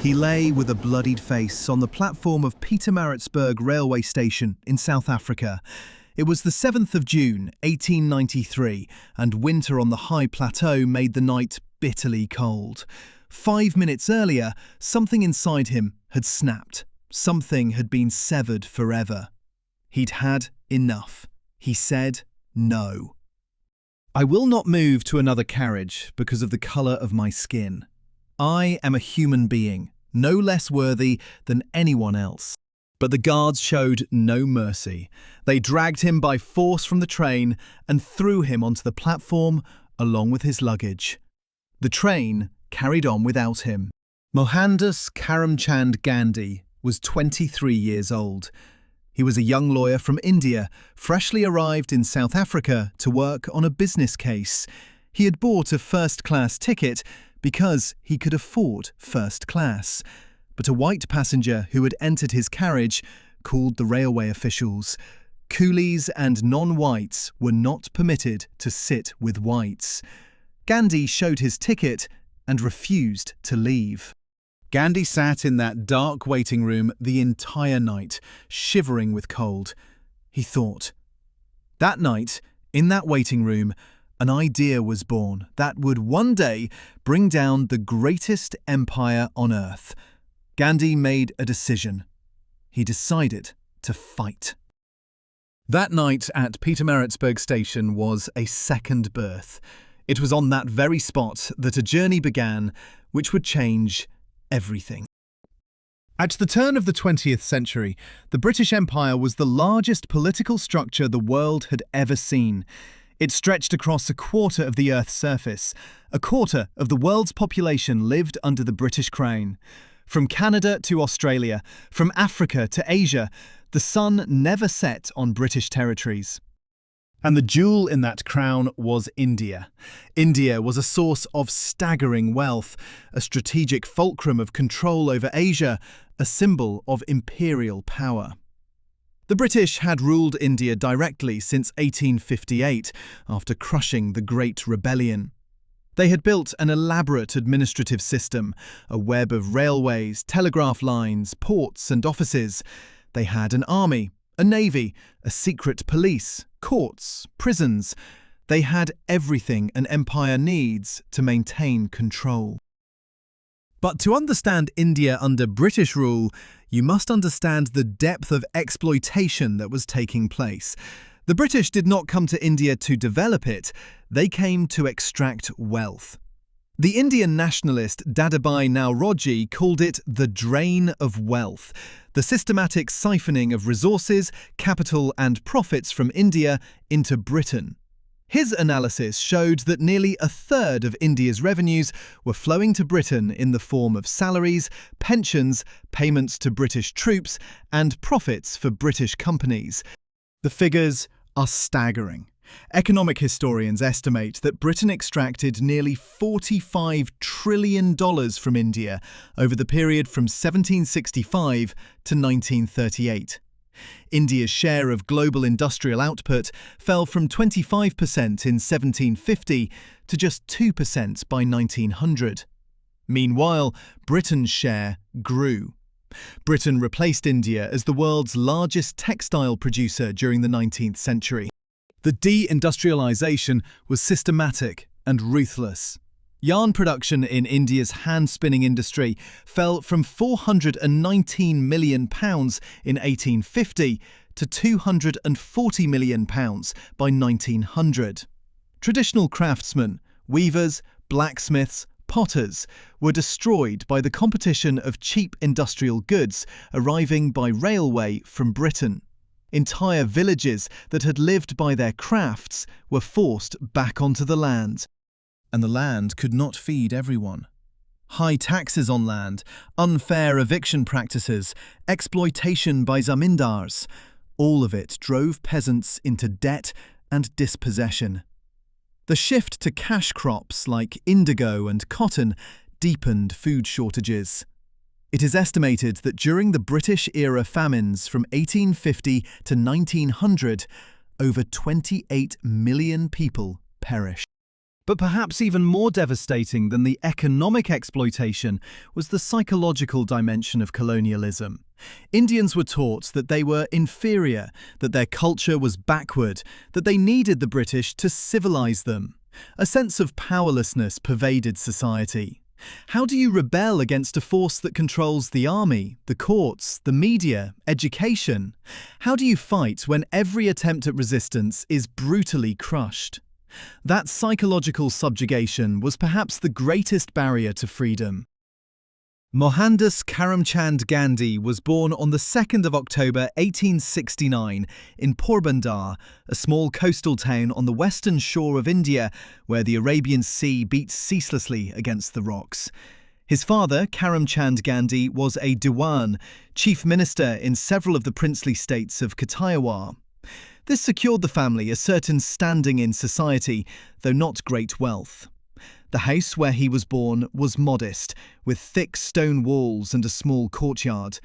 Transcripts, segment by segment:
He lay with a bloodied face on the platform of Pietermaritzburg railway station in South Africa. It was the 7th of June, 1893, and winter on the high plateau made the night bitterly cold. 5 minutes earlier, something inside him had snapped. Something had been severed forever. He'd had enough. He said no. "I will not move to another carriage because of the colour of my skin. I am a human being, no less worthy than anyone else." But the guards showed no mercy. They dragged him by force from the train and threw him onto the platform along with his luggage. The train carried on without him. Mohandas Karamchand Gandhi was 23 years old. He was a young lawyer from India, freshly arrived in South Africa to work on a business case. He had bought a first-class ticket because he could afford first class. But a white passenger who had entered his carriage called the railway officials. Coolies and non-whites were not permitted to sit with whites. Gandhi showed his ticket and refused to leave. Gandhi sat in that dark waiting room the entire night, shivering with cold. He thought. That night, in that waiting room, an idea was born that would one day bring down the greatest empire on earth. Gandhi made a decision. He decided to fight. That night at Pietermaritzburg station was a second birth. It was on that very spot that a journey began which would change everything. At the turn of the 20th century, the British Empire was the largest political structure the world had ever seen. It stretched across a quarter of the Earth's surface. A quarter of the world's population lived under the British Crown. From Canada to Australia, from Africa to Asia, the sun never set on British territories. And the jewel in that crown was India. India was a source of staggering wealth, a strategic fulcrum of control over Asia, a symbol of imperial power. The British had ruled India directly since 1858, after crushing the Great Rebellion. They had built an elaborate administrative system, a web of railways, telegraph lines, ports and offices. They had an army, a navy, a secret police, courts, prisons. They had everything an empire needs to maintain control. But to understand India under British rule, you must understand the depth of exploitation that was taking place. The British did not come to India to develop it, they came to extract wealth. The Indian nationalist Dadabhai Naoroji called it the drain of wealth, the systematic siphoning of resources, capital and profits from India into Britain. His analysis showed that nearly a third of India's revenues were flowing to Britain in the form of salaries, pensions, payments to British troops, and profits for British companies. The figures are staggering. Economic historians estimate that Britain extracted nearly $45 trillion from India over the period from 1765 to 1938. India's share of global industrial output fell from 25% in 1750 to just 2% by 1900. Meanwhile, Britain's share grew. Britain replaced India as the world's largest textile producer during the 19th century. The deindustrialization was systematic and ruthless. Yarn production in India's hand-spinning industry fell from £419 million in 1850 to £240 million by 1900. Traditional craftsmen, weavers, blacksmiths, potters were destroyed by the competition of cheap industrial goods arriving by railway from Britain. Entire villages that had lived by their crafts were forced back onto the land. And the land could not feed everyone. High taxes on land, unfair eviction practices, exploitation by zamindars, all of it drove peasants into debt and dispossession. The shift to cash crops like indigo and cotton deepened food shortages. It is estimated that during the British-era famines from 1850 to 1900, over 28 million people perished. But perhaps even more devastating than the economic exploitation was the psychological dimension of colonialism. Indians were taught that they were inferior, that their culture was backward, that they needed the British to civilize them. A sense of powerlessness pervaded society. How do you rebel against a force that controls the army, the courts, the media, education? How do you fight when every attempt at resistance is brutally crushed? That psychological subjugation was perhaps the greatest barrier to freedom. Mohandas Karamchand Gandhi was born on the 2nd of October 1869 in Porbandar, a small coastal town on the western shore of India where the Arabian Sea beats ceaselessly against the rocks. His father, Karamchand Gandhi, was a Diwan, chief minister in several of the princely states of Kathiawar. This secured the family a certain standing in society, though not great wealth. The house where he was born was modest, with thick stone walls and a small courtyard.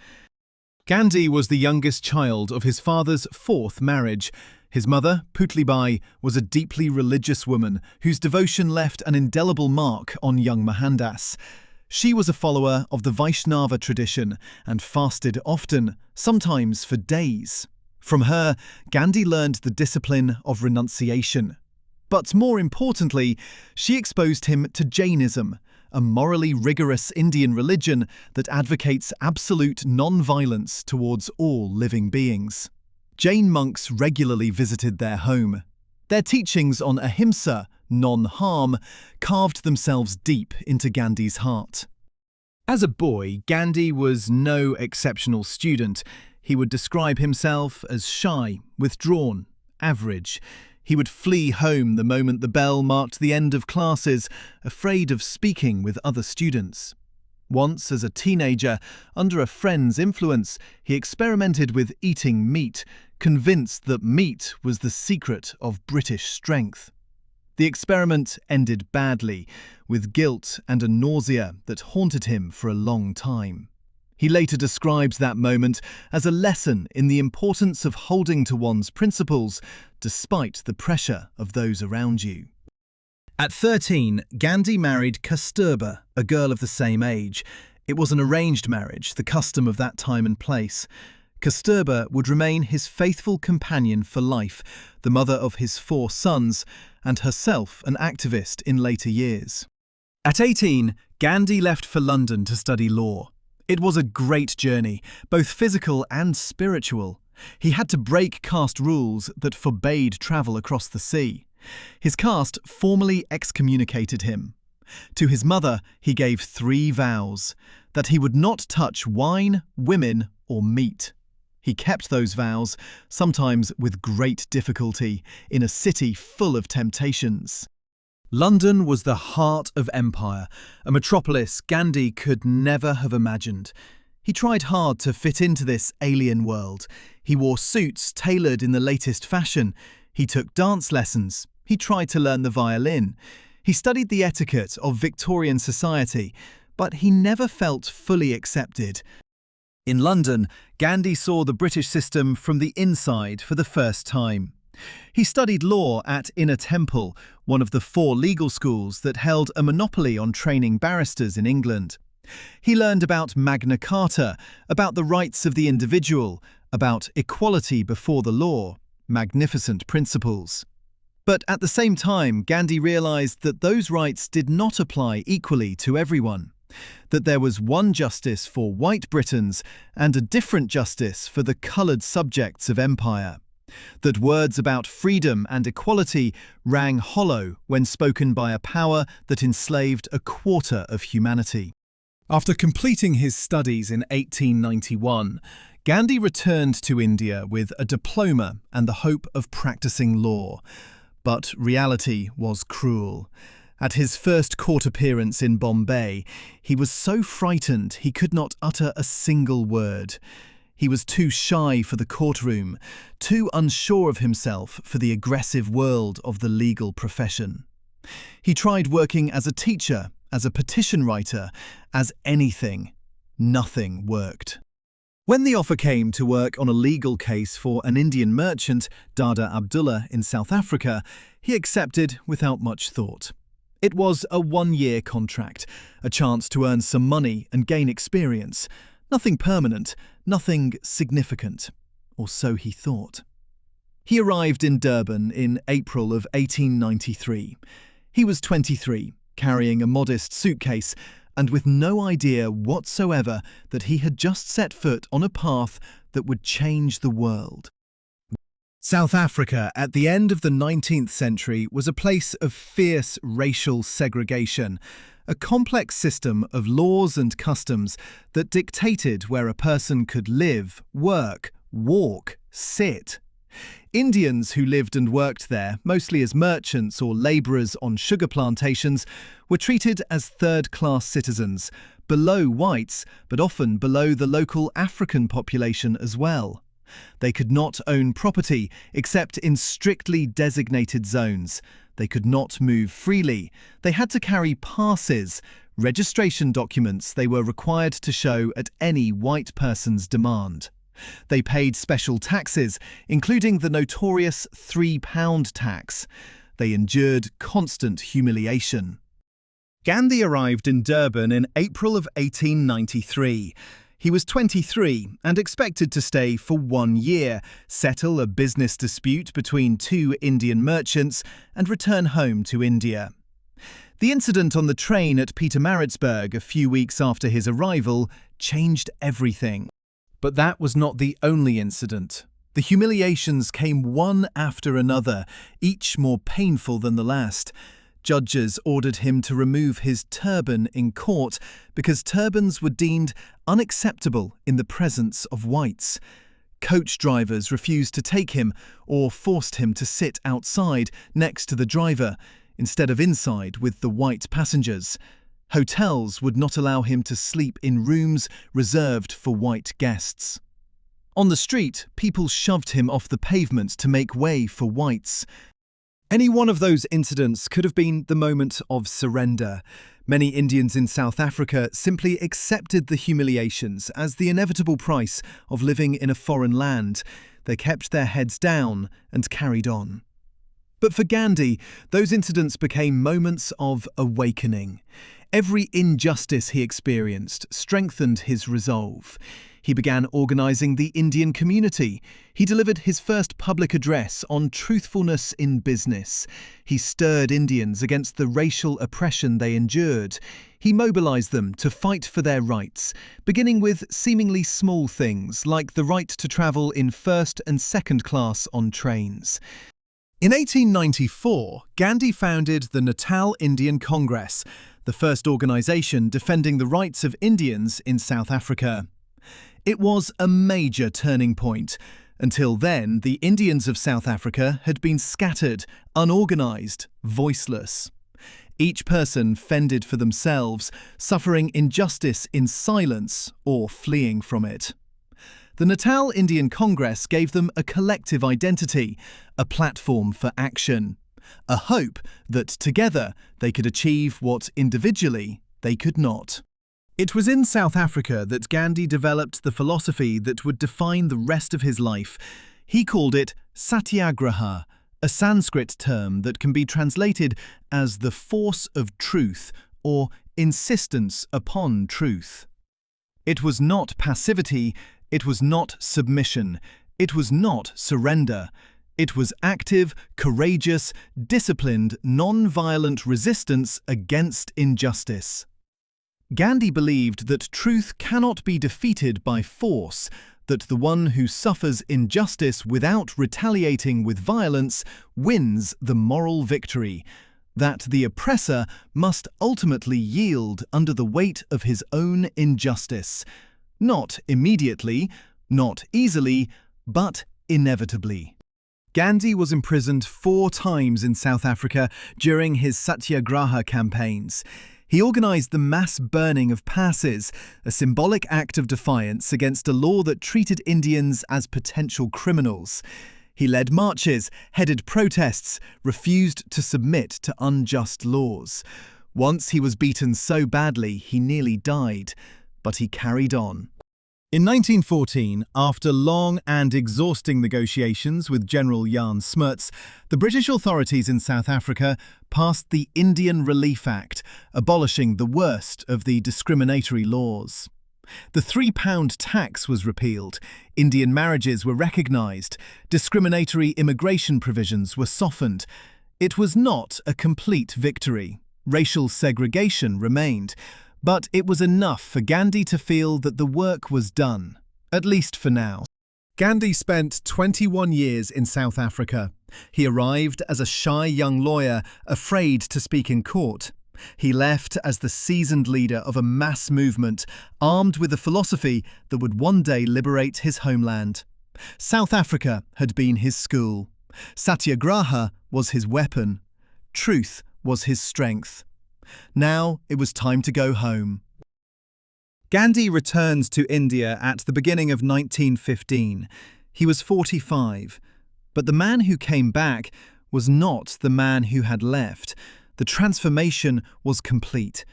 Gandhi was the youngest child of his father's fourth marriage. His mother, Putlibai, was a deeply religious woman whose devotion left an indelible mark on young Mohandas. She was a follower of the Vaishnava tradition and fasted often, sometimes for days. From her, Gandhi learned the discipline of renunciation. But more importantly, she exposed him to Jainism, a morally rigorous Indian religion that advocates absolute non-violence towards all living beings. Jain monks regularly visited their home. Their teachings on ahimsa, non-harm, carved themselves deep into Gandhi's heart. As a boy, Gandhi was no exceptional student. He would describe himself as shy, withdrawn, average. He would flee home the moment the bell marked the end of classes, afraid of speaking with other students. Once, as a teenager, under a friend's influence, he experimented with eating meat, convinced that meat was the secret of British strength. The experiment ended badly, with guilt and a nausea that haunted him for a long time. He later describes that moment as a lesson in the importance of holding to one's principles despite the pressure of those around you. At 13, Gandhi married Kasturba, a girl of the same age. It was an arranged marriage, the custom of that time and place. Kasturba would remain his faithful companion for life, the mother of his 4 sons, and herself an activist in later years. At 18, Gandhi left for London to study law. It was a great journey, both physical and spiritual. He had to break caste rules that forbade travel across the sea. His caste formally excommunicated him. To his mother, he gave 3 vows: that he would not touch wine, women, or meat. He kept those vows, sometimes with great difficulty, in a city full of temptations. London was the heart of empire, a metropolis Gandhi could never have imagined. He tried hard to fit into this alien world. He wore suits tailored in the latest fashion. He took dance lessons. He tried to learn the violin. He studied the etiquette of Victorian society, but he never felt fully accepted. In London, Gandhi saw the British system from the inside for the first time. He studied law at Inner Temple, one of the 4 legal schools that held a monopoly on training barristers in England. He learned about Magna Carta, about the rights of the individual, about equality before the law, magnificent principles. But at the same time, Gandhi realized that those rights did not apply equally to everyone, that there was one justice for white Britons and a different justice for the coloured subjects of empire. That words about freedom and equality rang hollow when spoken by a power that enslaved a quarter of humanity. After completing his studies in 1891, Gandhi returned to India with a diploma and the hope of practicing law. But reality was cruel. At his first court appearance in Bombay, he was so frightened he could not utter a single word. He was too shy for the courtroom, too unsure of himself for the aggressive world of the legal profession. He tried working as a teacher, as a petition writer, as anything. Nothing worked. When the offer came to work on a legal case for an Indian merchant, Dada Abdullah, in South Africa, he accepted without much thought. It was a one-year contract, a chance to earn some money and gain experience. Nothing permanent, nothing significant. Or so he thought. He arrived in Durban in April of 1893. He was 23, carrying a modest suitcase, and with no idea whatsoever that he had just set foot on a path that would change the world. South Africa at the end of the 19th century was a place of fierce racial segregation, a complex system of laws and customs that dictated where a person could live, work, walk, sit. Indians who lived and worked there, mostly as merchants or labourers on sugar plantations, were treated as third-class citizens, below whites, but often below the local African population as well. They could not own property except in strictly designated zones. They could not move freely. They had to carry passes, registration documents they were required to show at any white person's demand. They paid special taxes, including the notorious £3 tax. They endured constant humiliation. Gandhi arrived in Durban in April of 1893. He was 23 and expected to stay for 1 year, settle a business dispute between two Indian merchants, and return home to India. The incident on the train at Pietermaritzburg a few weeks after his arrival changed everything. But that was not the only incident. The humiliations came one after another, each more painful than the last. Judges ordered him to remove his turban in court because turbans were deemed unacceptable in the presence of whites. Coach drivers refused to take him or forced him to sit outside next to the driver instead of inside with the white passengers. Hotels would not allow him to sleep in rooms reserved for white guests. On the street, people shoved him off the pavement to make way for whites. Any one of those incidents could have been the moment of surrender. Many Indians in South Africa simply accepted the humiliations as the inevitable price of living in a foreign land. They kept their heads down and carried on. But for Gandhi, those incidents became moments of awakening. Every injustice he experienced strengthened his resolve. He began organising the Indian community. He delivered his first public address on truthfulness in business. He stirred Indians against the racial oppression they endured. He mobilised them to fight for their rights, beginning with seemingly small things like the right to travel in first and second class on trains. In 1894, Gandhi founded the Natal Indian Congress, the first organisation defending the rights of Indians in South Africa. It was a major turning point. Until then, the Indians of South Africa had been scattered, unorganised, voiceless. Each person fended for themselves, suffering injustice in silence or fleeing from it. The Natal Indian Congress gave them a collective identity, a platform for action, a hope that together they could achieve what individually they could not. It was in South Africa that Gandhi developed the philosophy that would define the rest of his life. He called it satyagraha, a Sanskrit term that can be translated as the force of truth or insistence upon truth. It was not passivity, it was not submission, it was not surrender. It was active, courageous, disciplined, non-violent resistance against injustice. Gandhi believed that truth cannot be defeated by force, that the one who suffers injustice without retaliating with violence wins the moral victory, that the oppressor must ultimately yield under the weight of his own injustice, not immediately, not easily, but inevitably. Gandhi was imprisoned 4 times in South Africa during his satyagraha campaigns. He organised the mass burning of passes, a symbolic act of defiance against a law that treated Indians as potential criminals. He led marches, headed protests, refused to submit to unjust laws. Once he was beaten so badly he nearly died, but he carried on. In 1914, after long and exhausting negotiations with General Jan Smuts, the British authorities in South Africa passed the Indian Relief Act, abolishing the worst of the discriminatory laws. The £3 tax was repealed, Indian marriages were recognised, discriminatory immigration provisions were softened. It was not a complete victory. Racial segregation remained. But it was enough for Gandhi to feel that the work was done, at least for now. Gandhi spent 21 years in South Africa. He arrived as a shy young lawyer, afraid to speak in court. He left as the seasoned leader of a mass movement, armed with a philosophy that would one day liberate his homeland. South Africa had been his school. Satyagraha was his weapon. Truth was his strength. Now it was time to go home. Gandhi returned to India at the beginning of 1915. He was 45. But the man who came back was not the man who had left. The transformation was complete.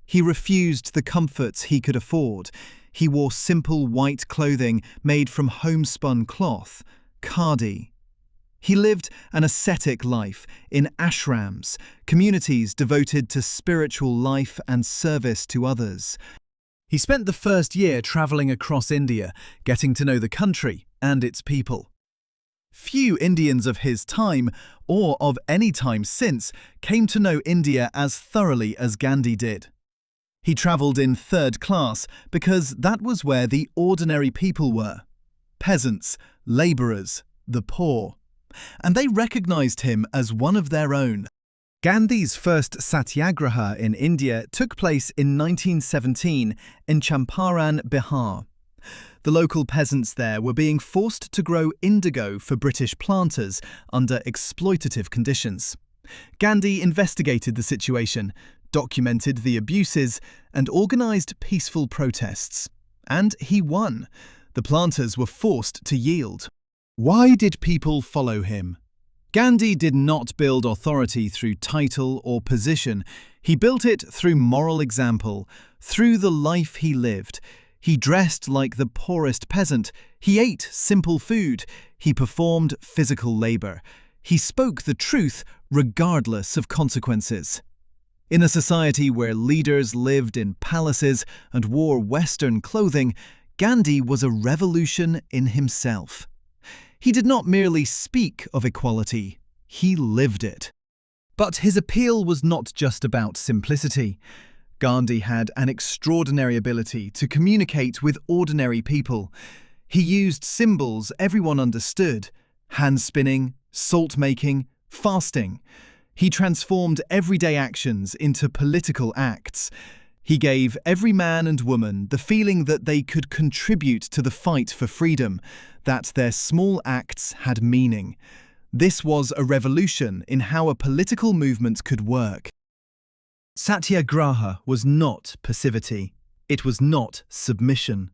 He refused the comforts he could afford. He wore simple white clothing made from homespun cloth, khadi. He lived an ascetic life in ashrams, communities devoted to spiritual life and service to others. He spent the first year travelling across India, getting to know the country and its people. Few Indians of his time, or of any time since, came to know India as thoroughly as Gandhi did. He travelled in third class because that was where the ordinary people were. Peasants, labourers, the poor. And they recognised him as one of their own. Gandhi's first satyagraha in India took place in 1917 in Champaran, Bihar. The local peasants there were being forced to grow indigo for British planters under exploitative conditions. Gandhi investigated the situation, documented the abuses, and organised peaceful protests. And he won. The planters were forced to yield. Why did people follow him? Gandhi did not build authority through title or position. He built it through moral example, through the life he lived. He dressed like the poorest peasant. He ate simple food. He performed physical labour. He spoke the truth regardless of consequences. In a society where leaders lived in palaces and wore Western clothing, Gandhi was a revolution in himself. He did not merely speak of equality, he lived it. But his appeal was not just about simplicity. Gandhi had an extraordinary ability to communicate with ordinary people. He used symbols everyone understood: hand-spinning, salt-making, fasting. He transformed everyday actions into political acts. He gave every man and woman the feeling that they could contribute to the fight for freedom, that their small acts had meaning. This was a revolution in how a political movement could work. Satyagraha was not passivity. It was not submission.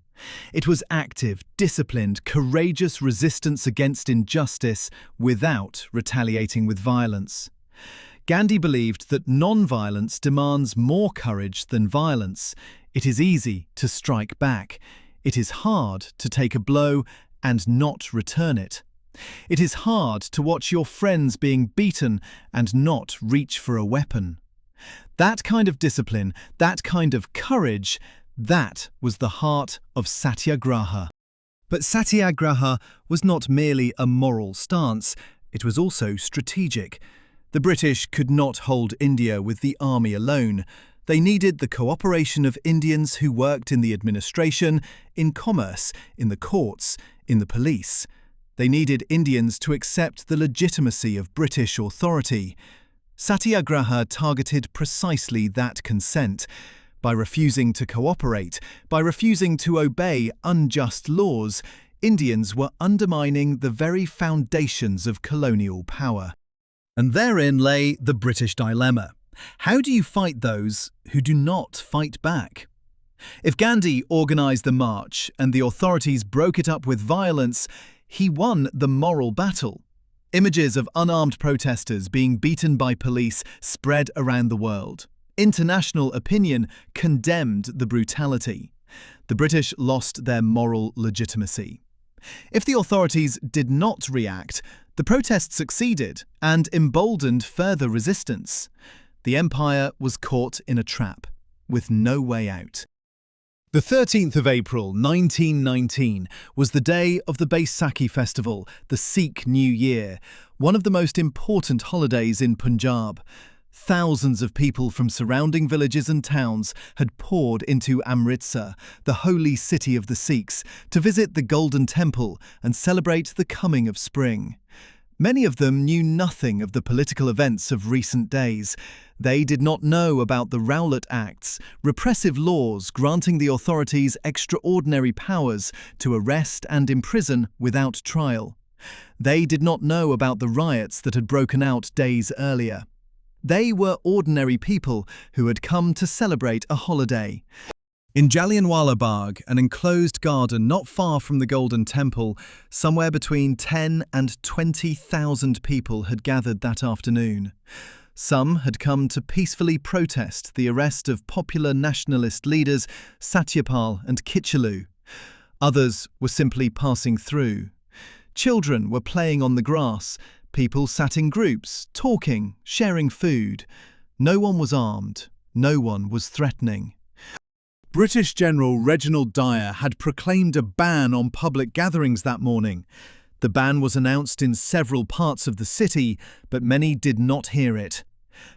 It was active, disciplined, courageous resistance against injustice without retaliating with violence. Gandhi believed that non-violence demands more courage than violence. It is easy to strike back. It is hard to take a blow and not return it. It is hard to watch your friends being beaten and not reach for a weapon. That kind of discipline, that kind of courage, that was the heart of Satyagraha. But Satyagraha was not merely a moral stance, it was also strategic. The British could not hold India with the army alone. They needed the cooperation of Indians who worked in the administration, in commerce, in the courts, in the police. They needed Indians to accept the legitimacy of British authority. Satyagraha targeted precisely that consent. By refusing to cooperate, by refusing to obey unjust laws, Indians were undermining the very foundations of colonial power. And therein lay the British dilemma. How do you fight those who do not fight back? If Gandhi organised the march and the authorities broke it up with violence, he won the moral battle. Images of unarmed protesters being beaten by police spread around the world. International opinion condemned the brutality. The British lost their moral legitimacy. If the authorities did not react, the protest succeeded and emboldened further resistance. The empire was caught in a trap, with no way out. The 13th of April 1919 was the day of the Baisakhi festival, the Sikh New Year, one of the most important holidays in Punjab. Thousands of people from surrounding villages and towns had poured into Amritsar, the holy city of the Sikhs, to visit the Golden Temple and celebrate the coming of spring. Many of them knew nothing of the political events of recent days. They did not know about the Rowlatt Acts, repressive laws granting the authorities extraordinary powers to arrest and imprison without trial. They did not know about the riots that had broken out days earlier. They were ordinary people who had come to celebrate a holiday. In Jallianwala Bagh, an enclosed garden not far from the Golden Temple, somewhere between 10 and 20,000 people had gathered that afternoon. Some had come to peacefully protest the arrest of popular nationalist leaders Satyapal and Kitchelu. Others were simply passing through. Children were playing on the grass. People sat in groups, talking, sharing food. No one was armed. No one was threatening. British General Reginald Dyer had proclaimed a ban on public gatherings that morning. The ban was announced in several parts of the city, but many did not hear it.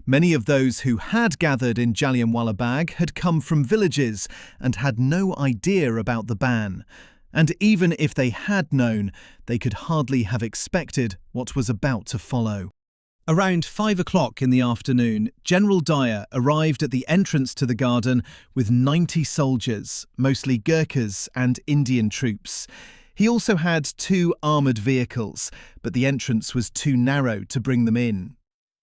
Many of those who had gathered in Jallianwala Bagh had come from villages and had no idea about the ban. And even if they had known, they could hardly have expected what was about to follow. Around 5 o'clock in the afternoon, General Dyer arrived at the entrance to the garden with 90 soldiers, mostly Gurkhas and Indian troops. He also had 2 armoured vehicles, but the entrance was too narrow to bring them in.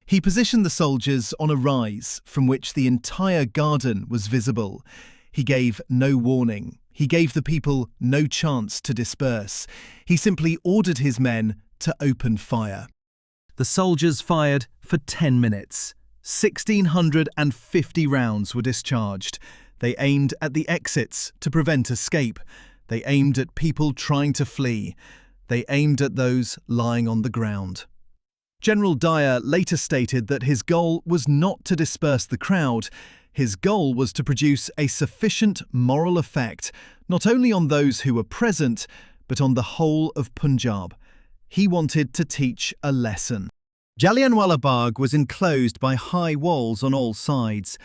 He positioned the soldiers on a rise from which the entire garden was visible. He gave no warning. He gave the people no chance to disperse. He simply ordered his men to open fire. The soldiers fired for 10 minutes. 1,650 rounds were discharged. They aimed at the exits to prevent escape. They aimed at people trying to flee. They aimed at those lying on the ground. General Dyer later stated that his goal was not to disperse the crowd. His goal was to produce a sufficient moral effect, not only on those who were present, but on the whole of Punjab. He wanted to teach a lesson. Jallianwala Bagh was enclosed by high walls on all sides.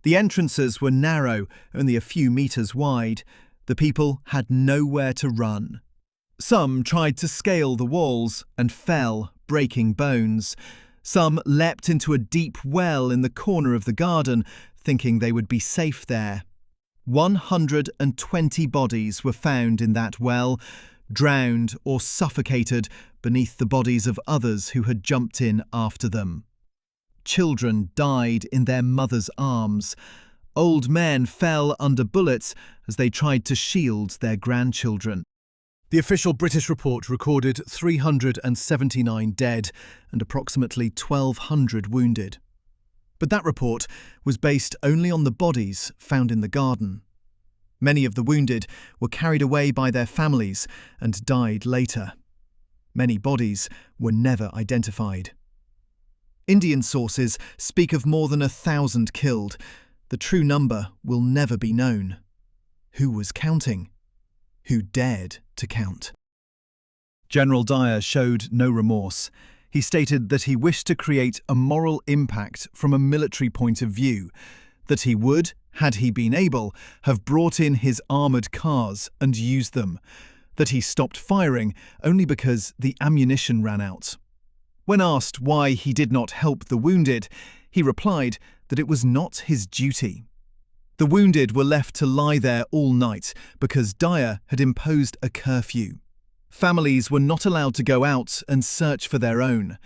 The entrances were narrow, only a few meters wide. The people had nowhere to run. Some tried to scale the walls and fell, breaking bones. Some leapt into a deep well in the corner of the garden, thinking they would be safe there. 120 bodies were found in that well, drowned or suffocated beneath the bodies of others who had jumped in after them. Children died in their mothers' arms. Old men fell under bullets as they tried to shield their grandchildren. The official British report recorded 379 dead and approximately 1,200 wounded. But that report was based only on the bodies found in the garden. Many of the wounded were carried away by their families and died later. Many bodies were never identified. Indian sources speak of more than 1,000 killed. The true number will never be known. Who was counting? Who dared to count? General Dyer showed no remorse. He stated that he wished to create a moral impact from a military point of view, that he would, had he been able, have brought in his armoured cars and used them, that he stopped firing only because the ammunition ran out. When asked why he did not help the wounded, he replied that it was not his duty. The wounded were left to lie there all night because Dyer had imposed a curfew. Families were not allowed to go out and search for their own.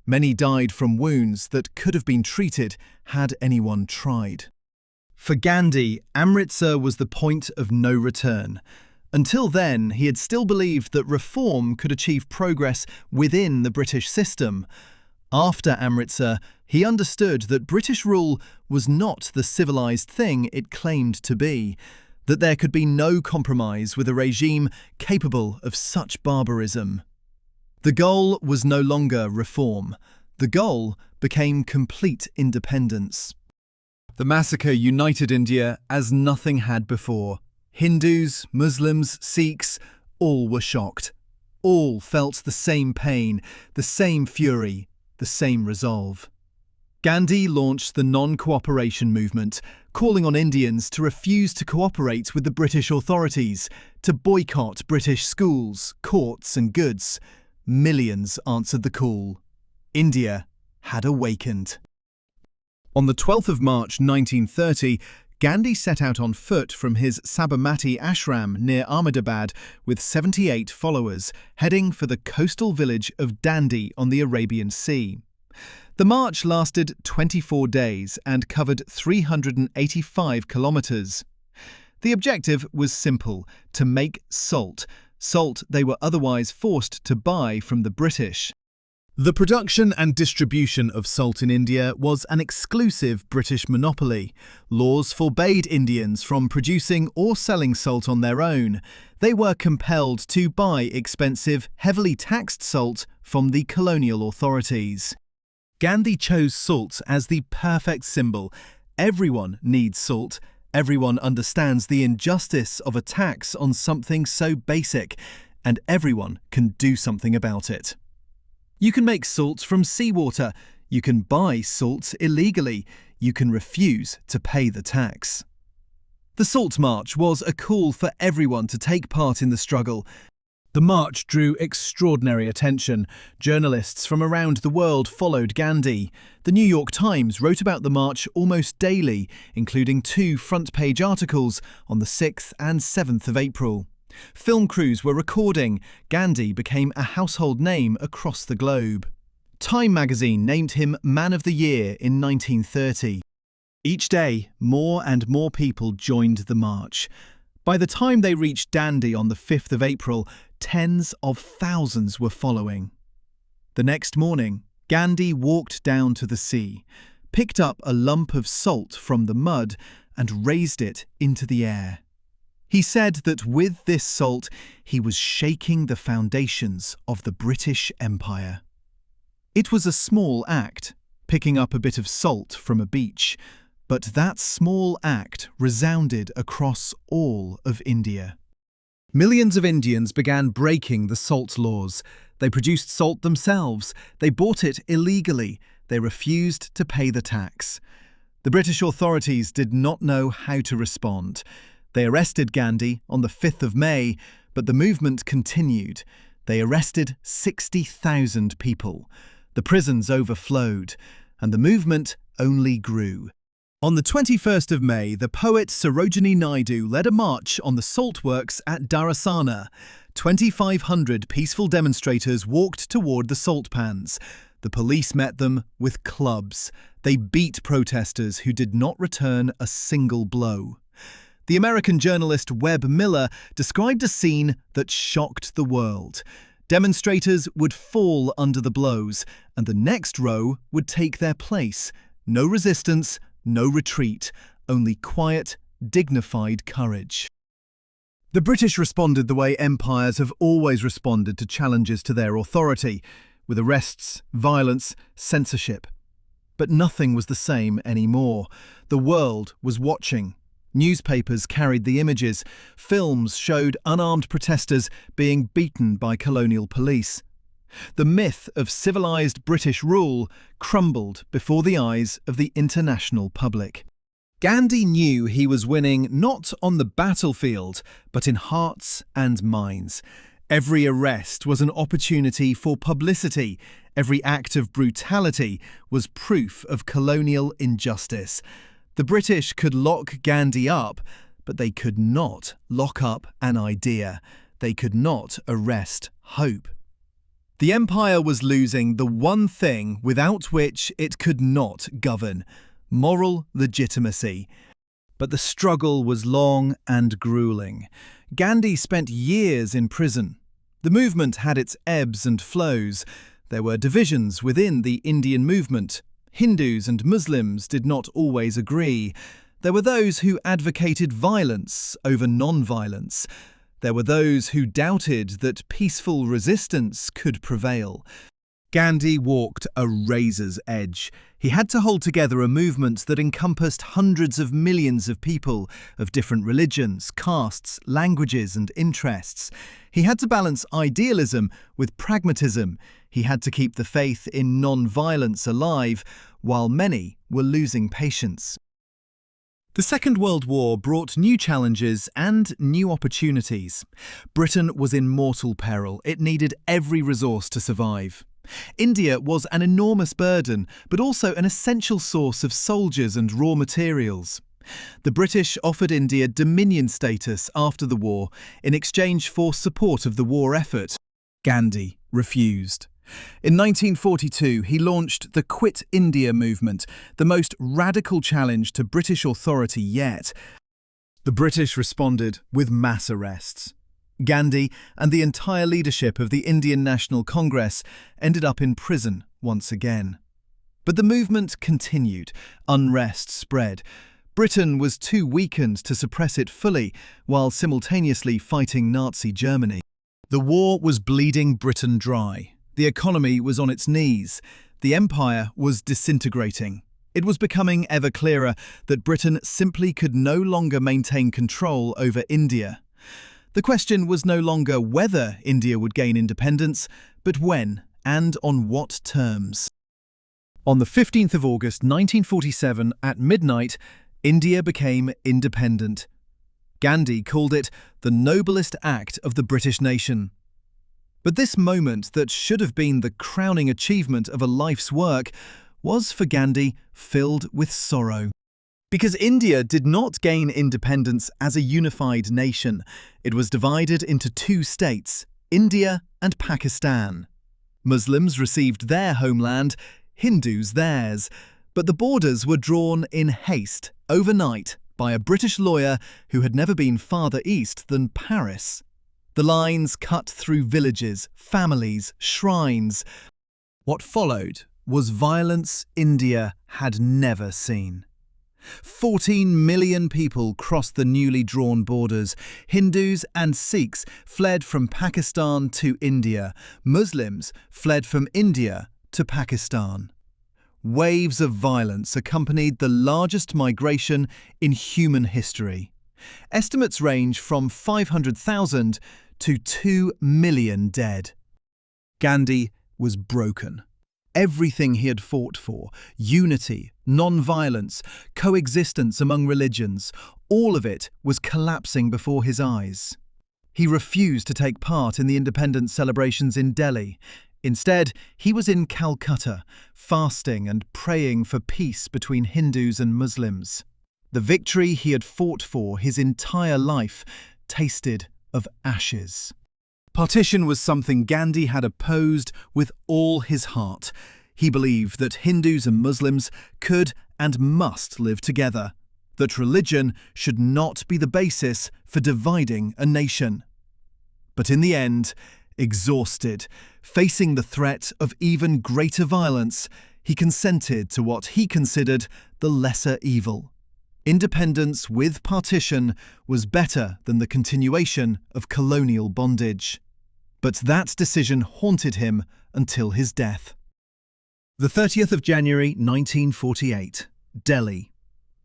Many died from wounds that could have been treated had anyone tried. For Gandhi, Amritsar was the point of no return. Until then, he had still believed that reform could achieve progress within the British system. After Amritsar, he understood that British rule was not the civilized thing it claimed to be. that there could be no compromise with a regime capable of such barbarism. The goal was no longer reform. The goal became complete independence. The massacre united India as nothing had before. Hindus, Muslims, Sikhs, all were shocked. All felt the same pain, the same fury, the same resolve. Gandhi launched the non-cooperation movement, calling on Indians to refuse to cooperate with the British authorities, to boycott British schools, courts and goods. Millions answered the call. India had awakened. On the 12th of March 1930, Gandhi set out on foot from his Sabarmati ashram near Ahmedabad with 78 followers, heading for the coastal village of Dandi on the Arabian Sea. The march lasted 24 days and covered 385 kilometres. The objective was simple: to make salt they were otherwise forced to buy from the British. The production and distribution of salt in India was an exclusive British monopoly. Laws forbade Indians from producing or selling salt on their own. They were compelled to buy expensive, heavily taxed salt from the colonial authorities. Gandhi chose salt as the perfect symbol. Everyone needs salt. Everyone understands the injustice of a tax on something so basic, and everyone can do something about it. You can make salt from seawater. You can buy salt illegally. You can refuse to pay the tax. The Salt March was a call for everyone to take part in the struggle. The march drew extraordinary attention. Journalists from around the world followed Gandhi. The New York Times wrote about the march almost daily, including 2 front-page articles on the 6th and 7th of April. Film crews were recording. Gandhi became a household name across the globe. Time magazine named him Man of the Year in 1930. Each day, more and more people joined the march. By the time they reached Dandi on the 5th of April, tens of thousands were following. The next morning, Gandhi walked down to the sea, picked up a lump of salt from the mud and raised it into the air. He said that with this salt, he was shaking the foundations of the British Empire. It was a small act, picking up a bit of salt from a beach, but that small act resounded across all of India. Millions of Indians began breaking the salt laws. They produced salt themselves. They bought it illegally. They refused to pay the tax. The British authorities did not know how to respond. They arrested Gandhi on the 5th of May, but the movement continued. They arrested 60,000 people. The prisons overflowed, and the movement only grew. On the 21st of May, the poet Sarojini Naidu led a march on the salt works at Darasana. 2,500 peaceful demonstrators walked toward the salt pans. The police met them with clubs. They beat protesters who did not return a single blow. The American journalist Webb Miller described a scene that shocked the world. Demonstrators would fall under the blows, and the next row would take their place. No resistance, no retreat, only quiet, dignified courage. The British responded the way empires have always responded to challenges to their authority, with arrests, violence, censorship. But nothing was the same anymore. The world was watching. Newspapers carried the images. Films showed unarmed protesters being beaten by colonial police. The myth of civilized British rule crumbled before the eyes of the international public. Gandhi knew he was winning not on the battlefield, but in hearts and minds. Every arrest was an opportunity for publicity. Every act of brutality was proof of colonial injustice. The British could lock Gandhi up, but they could not lock up an idea. They could not arrest hope. The empire was losing the one thing without which it could not govern: moral legitimacy. But the struggle was long and grueling. Gandhi spent years in prison. The movement had its ebbs and flows. There were divisions within the Indian movement. Hindus and Muslims did not always agree. There were those who advocated violence over non-violence. There were those who doubted that peaceful resistance could prevail. Gandhi walked a razor's edge. He had to hold together a movement that encompassed hundreds of millions of people of different religions, castes, languages and interests. He had to balance idealism with pragmatism. He had to keep the faith in non-violence alive, while many were losing patience. The Second World War brought new challenges and new opportunities. Britain was in mortal peril. It needed every resource to survive. India was an enormous burden, but also an essential source of soldiers and raw materials. The British offered India dominion status after the war in exchange for support of the war effort. Gandhi refused. In 1942, he launched the Quit India movement, the most radical challenge to British authority yet. The British responded with mass arrests. Gandhi and the entire leadership of the Indian National Congress ended up in prison once again. But the movement continued. Unrest spread. Britain was too weakened to suppress it fully, while simultaneously fighting Nazi Germany. The war was bleeding Britain dry. The economy was on its knees. The empire was disintegrating. It was becoming ever clearer that Britain simply could no longer maintain control over India. The question was no longer whether India would gain independence, but when and on what terms. On the 15th of August 1947, at midnight, India became independent. Gandhi called it the noblest act of the British nation. But this moment that should have been the crowning achievement of a life's work was for Gandhi filled with sorrow. Because India did not gain independence as a unified nation. It was divided into two states, India and Pakistan. Muslims received their homeland, Hindus theirs, but the borders were drawn in haste, overnight, by a British lawyer who had never been farther east than Paris. The lines cut through villages, families, shrines. What followed was violence India had never seen. 14 million people crossed the newly drawn borders. Hindus and Sikhs fled from Pakistan to India. Muslims fled from India to Pakistan. Waves of violence accompanied the largest migration in human history. Estimates range from 500,000 to 2 million dead. Gandhi was broken. Everything he had fought for, unity, non-violence, coexistence among religions, all of it was collapsing before his eyes. He refused to take part in the independence celebrations in Delhi. Instead, he was in Calcutta, fasting and praying for peace between Hindus and Muslims. The victory he had fought for his entire life tasted of ashes. Partition was something Gandhi had opposed with all his heart. He believed that Hindus and Muslims could and must live together, that religion should not be the basis for dividing a nation. But in the end, exhausted, facing the threat of even greater violence, he consented to what he considered the lesser evil. Independence with partition was better than the continuation of colonial bondage. But that decision haunted him until his death. The 30th of January 1948, Delhi.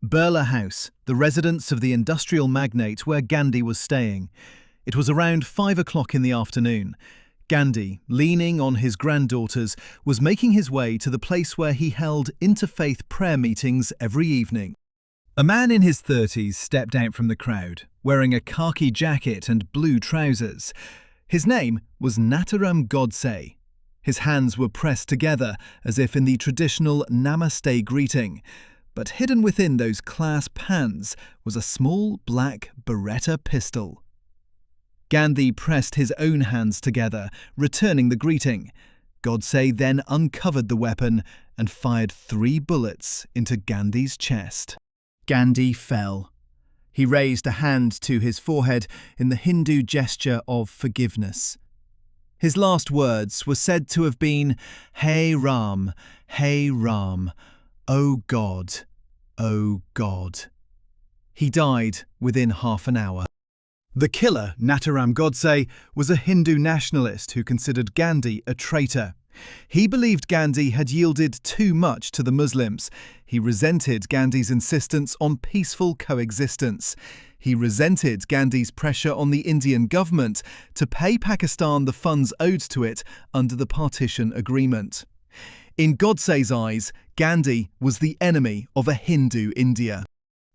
Birla House, the residence of the industrial magnate where Gandhi was staying. It was around 5 o'clock in the afternoon. Gandhi, leaning on his granddaughters, was making his way to the place where he held interfaith prayer meetings every evening. A man in his 30s stepped out from the crowd, wearing a khaki jacket and blue trousers. His name was Nathuram Godse. His hands were pressed together as if in the traditional Namaste greeting, but hidden within those clasped hands was a small black Beretta pistol. Gandhi pressed his own hands together, returning the greeting. Godse then uncovered the weapon and fired 3 bullets into Gandhi's chest. Gandhi fell. He raised a hand to his forehead in the Hindu gesture of forgiveness. His last words were said to have been, Hey Ram, O God, O God." He died within half an hour. The killer, Nathuram Godse, was a Hindu nationalist who considered Gandhi a traitor. He believed Gandhi had yielded too much to the Muslims. He resented Gandhi's insistence on peaceful coexistence. He resented Gandhi's pressure on the Indian government to pay Pakistan the funds owed to it under the partition agreement. In Godse's eyes, Gandhi was the enemy of a Hindu India.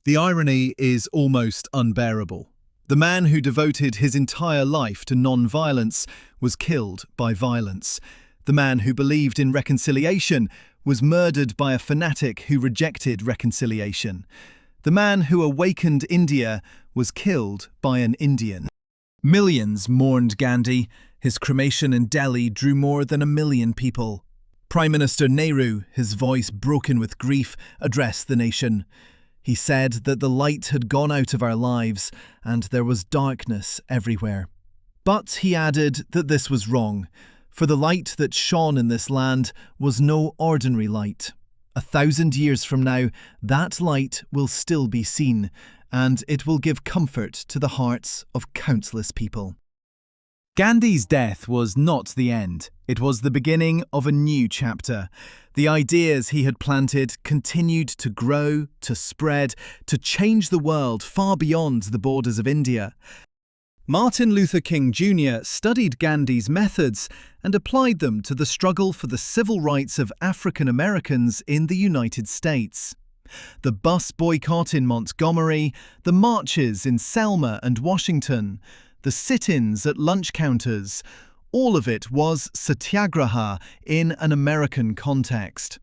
The irony is almost unbearable. The man who devoted his entire life to non-violence was killed by violence. The man who believed in reconciliation was murdered by a fanatic who rejected reconciliation. The man who awakened India was killed by an Indian. Millions mourned Gandhi. His cremation in Delhi drew more than 1 million people. Prime Minister Nehru, his voice broken with grief, addressed the nation. He said that the light had gone out of our lives and there was darkness everywhere. But he added that this was wrong, for the light that shone in this land was no ordinary light. 1,000 years from now, that light will still be seen, and it will give comfort to the hearts of countless people. Gandhi's death was not the end. It was the beginning of a new chapter. The ideas he had planted continued to grow, to spread, to change the world far beyond the borders of India. Martin Luther King Jr. studied Gandhi's methods and applied them to the struggle for the civil rights of African Americans in the United States. The bus boycott in Montgomery, the marches in Selma and Washington, the sit-ins at lunch counters, all of it was satyagraha in an American context.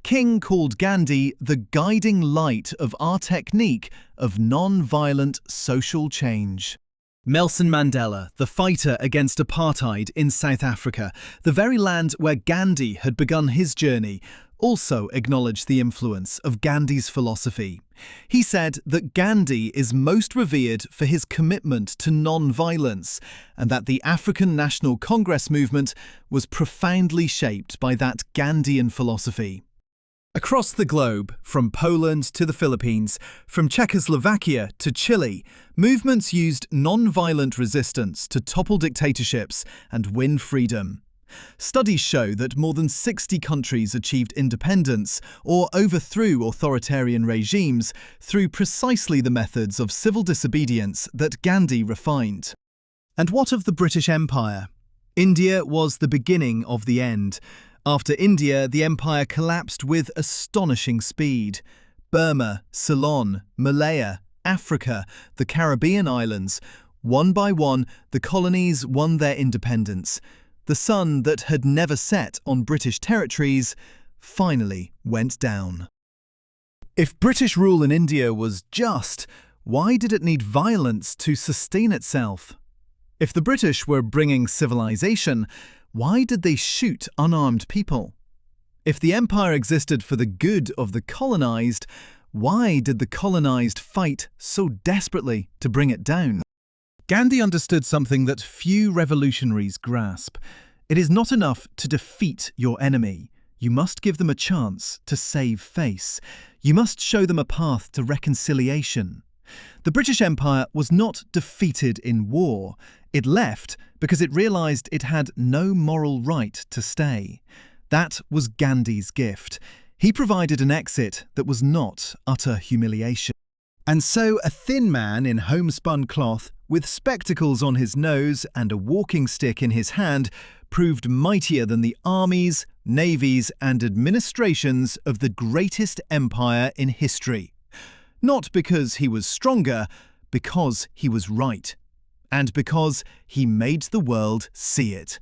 King called Gandhi the guiding light of our technique of non-violent social change. Nelson Mandela, the fighter against apartheid in South Africa, the very land where Gandhi had begun his journey, also acknowledged the influence of Gandhi's philosophy. He said that Gandhi is most revered for his commitment to non-violence, and that the African National Congress movement was profoundly shaped by that Gandhian philosophy. Across the globe, from Poland to the Philippines, from Czechoslovakia to Chile, movements used non-violent resistance to topple dictatorships and win freedom. Studies show that more than 60 countries achieved independence or overthrew authoritarian regimes through precisely the methods of civil disobedience that Gandhi refined. And what of the British Empire? India was the beginning of the end. After India, the empire collapsed with astonishing speed. Burma, Ceylon, Malaya, Africa, the Caribbean islands, one by one, the colonies won their independence. The sun that had never set on British territories finally went down. If British rule in India was just, why did it need violence to sustain itself? If the British were bringing civilization, why did they shoot unarmed people? If the empire existed for the good of the colonized, why did the colonized fight so desperately to bring it down? Gandhi understood something that few revolutionaries grasp. It is not enough to defeat your enemy. You must give them a chance to save face. You must show them a path to reconciliation. The British Empire was not defeated in war. It left because it realized it had no moral right to stay. That was Gandhi's gift. He provided an exit that was not utter humiliation. And so a thin man in homespun cloth, with spectacles on his nose and a walking stick in his hand, proved mightier than the armies, navies, and administrations of the greatest empire in history. Not because he was stronger, because he was right. And because he made the world see it.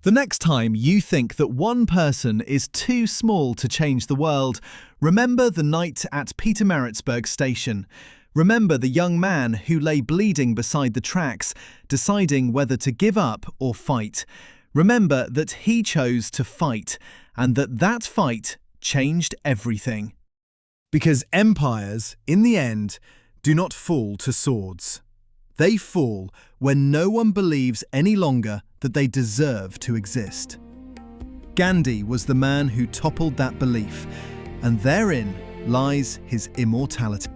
The next time you think that one person is too small to change the world, remember the night at Pietermaritzburg station. Remember the young man who lay bleeding beside the tracks, deciding whether to give up or fight. Remember that he chose to fight, and that fight changed everything. Because empires, in the end, do not fall to swords. They fall when no one believes any longer that they deserve to exist. Gandhi was the man who toppled that belief, and therein lies his immortality.